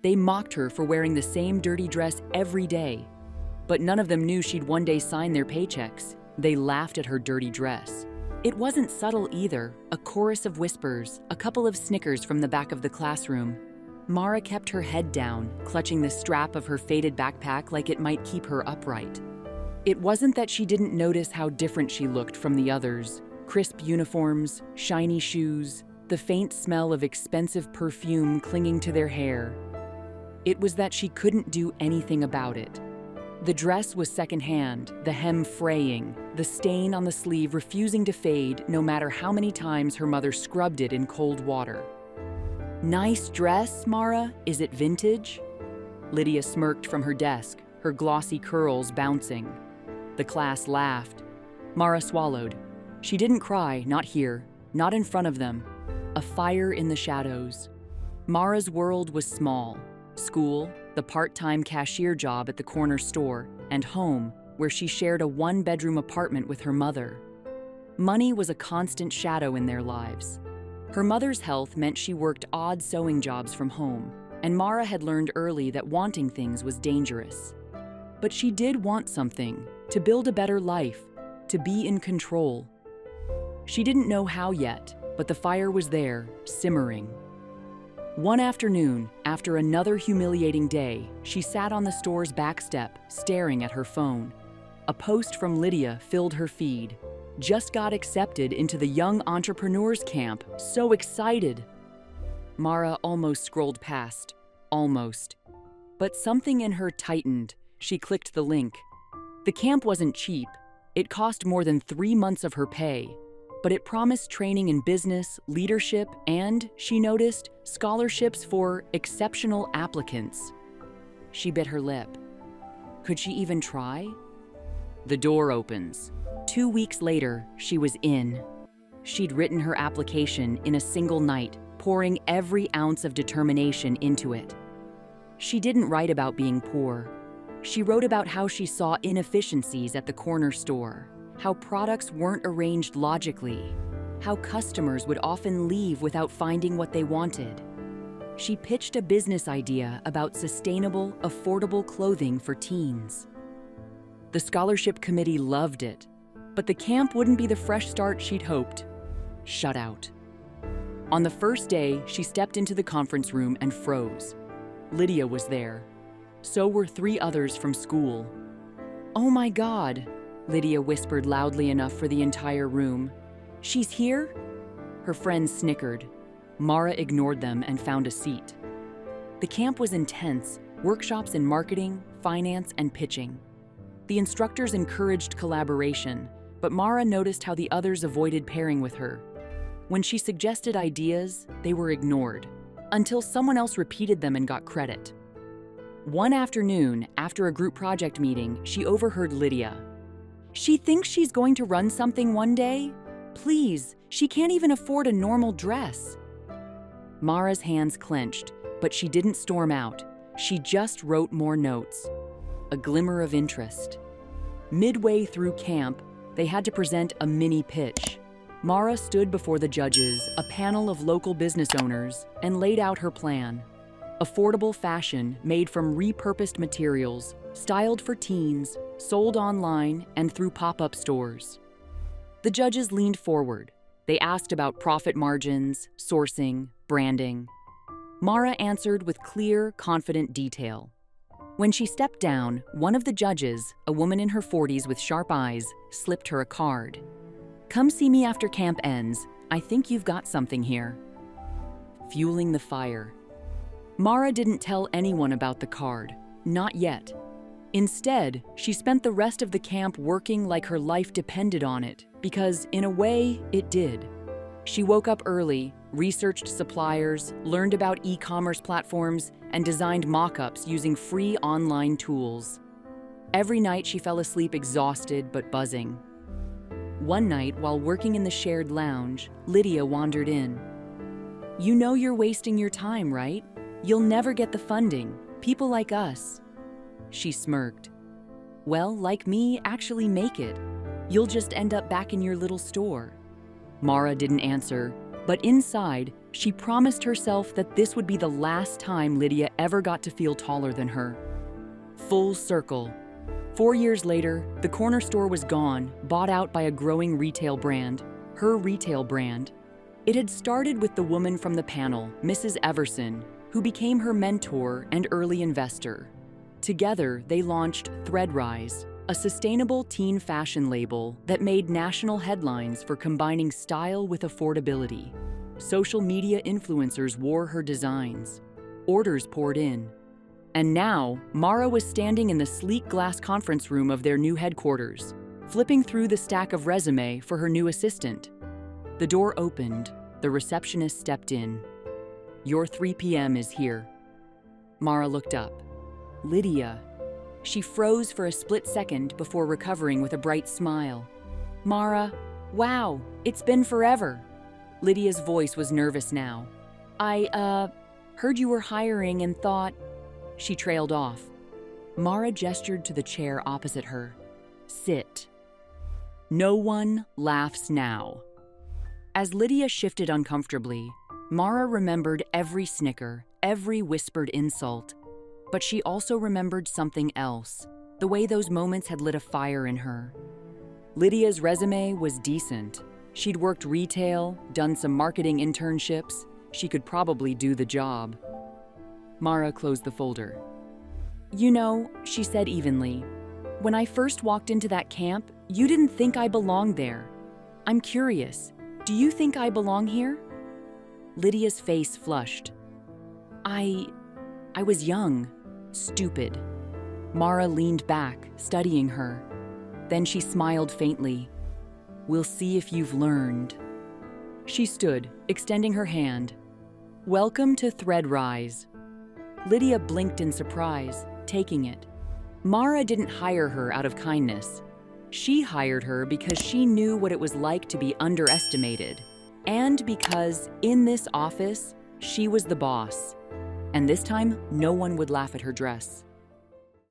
They mocked her for wearing the same dirty dress every day. But none of them knew she'd one day sign their paychecks. They laughed at her dirty dress. It wasn't subtle either, a chorus of whispers, a couple of snickers from the back of the classroom. Mara kept her head down, clutching the strap of her faded backpack like it might keep her upright. It wasn't that she didn't notice how different she looked from the others. Crisp uniforms, shiny shoes, the faint smell of expensive perfume clinging to their hair. It was that she couldn't do anything about it. The dress was secondhand, the hem fraying, the stain on the sleeve refusing to fade no matter how many times her mother scrubbed it in cold water. "Nice dress, Mara. Is it vintage?" Lydia smirked from her desk, her glossy curls bouncing. The class laughed. Mara swallowed. She didn't cry, not here, not in front of them. A fire in the shadows. Mara's world was small. School, the part-time cashier job at the corner store, and home, where she shared a one-bedroom apartment with her mother. Money was a constant shadow in their lives. Her mother's health meant she worked odd sewing jobs from home, and Mara had learned early that wanting things was dangerous. But she did want something, to build a better life, to be in control. She didn't know how yet, but the fire was there, simmering. One afternoon, after another humiliating day, she sat on the store's back step, staring at her phone. A post from Lydia filled her feed. Just got accepted into the Young Entrepreneurs Camp. So excited! Mara almost scrolled past. Almost. But something in her tightened. She clicked the link. The camp wasn't cheap. It cost more than 3 months of her pay. But it promised training in business, leadership, and, she noticed, scholarships for exceptional applicants. She bit her lip. Could she even try? The door opens. 2 weeks later, she was in. She'd written her application in a single night, pouring every ounce of determination into it. She didn't write about being poor. She wrote about how she saw inefficiencies at the corner store, how products weren't arranged logically, how customers would often leave without finding what they wanted. She pitched a business idea about sustainable, affordable clothing for teens. The scholarship committee loved it, but the camp wouldn't be the fresh start she'd hoped. Shut out. On the first day, she stepped into the conference room and froze. Lydia was there. So were 3 others from school. "Oh my God," Lydia whispered loudly enough for the entire room. "She's here?" Her friends snickered. Mara ignored them and found a seat. The camp was intense, workshops in marketing, finance, and pitching. The instructors encouraged collaboration, but Mara noticed how the others avoided pairing with her. When she suggested ideas, they were ignored, until someone else repeated them and got credit. One afternoon, after a group project meeting, she overheard Lydia. "She thinks she's going to run something one day? Please, she can't even afford a normal dress." Mara's hands clenched, but she didn't storm out. She just wrote more notes. A glimmer of interest. Midway through camp, they had to present a mini pitch. Mara stood before the judges, a panel of local business owners, and laid out her plan. Affordable fashion made from repurposed materials, styled for teens, sold online and through pop-up stores. The judges leaned forward. They asked about profit margins, sourcing, branding. Mara answered with clear, confident detail. When she stepped down, one of the judges, a woman in her 40s with sharp eyes, slipped her a card. "Come see me after camp ends. I think you've got something here." Fueling the fire. Mara didn't tell anyone about the card, not yet. Instead, she spent the rest of the camp working like her life depended on it, because, in a way, it did. She woke up early, researched suppliers, learned about e-commerce platforms, and designed mock-ups using free online tools. Every night she fell asleep exhausted but buzzing. One night, while working in the shared lounge, Lydia wandered in. "You know you're wasting your time, right? You'll never get the funding. People like us." She smirked. "Well, like me, actually make it. You'll just end up back in your little store." Mara didn't answer. But inside, she promised herself that this would be the last time Lydia ever got to feel taller than her. Full circle. 4 years later, the corner store was gone, bought out by a growing retail brand, her retail brand. It had started with the woman from the panel, Mrs. Everson, who became her mentor and early investor. Together, they launched Threadrise, a sustainable teen fashion label that made national headlines for combining style with affordability. Social media influencers wore her designs. Orders poured in. And now, Mara was standing in the sleek glass conference room of their new headquarters, flipping through the stack of resume for her new assistant. The door opened. The receptionist stepped in. "Your 3 p.m. is here." Mara looked up. Lydia. She froze for a split second before recovering with a bright smile. "Mara, wow, it's been forever." Lydia's voice was nervous now. I heard you were hiring and thought..." She trailed off. Mara gestured to the chair opposite her. "Sit." No one laughs now. As Lydia shifted uncomfortably, Mara remembered every snicker, every whispered insult. But she also remembered something else, the way those moments had lit a fire in her. Lydia's resume was decent. She'd worked retail, done some marketing internships. She could probably do the job. Mara closed the folder. "You know," she said evenly, "when I first walked into that camp, you didn't think I belonged there. I'm curious, do you think I belong here?" Lydia's face flushed. I was young, stupid." Mara leaned back, studying her. Then she smiled faintly. "We'll see if you've learned." She stood, extending her hand. "Welcome to Threadrise." Lydia blinked in surprise, taking it. Mara didn't hire her out of kindness. She hired her because she knew what it was like to be underestimated, and because, in this office, she was the boss. And this time, no one would laugh at her dress.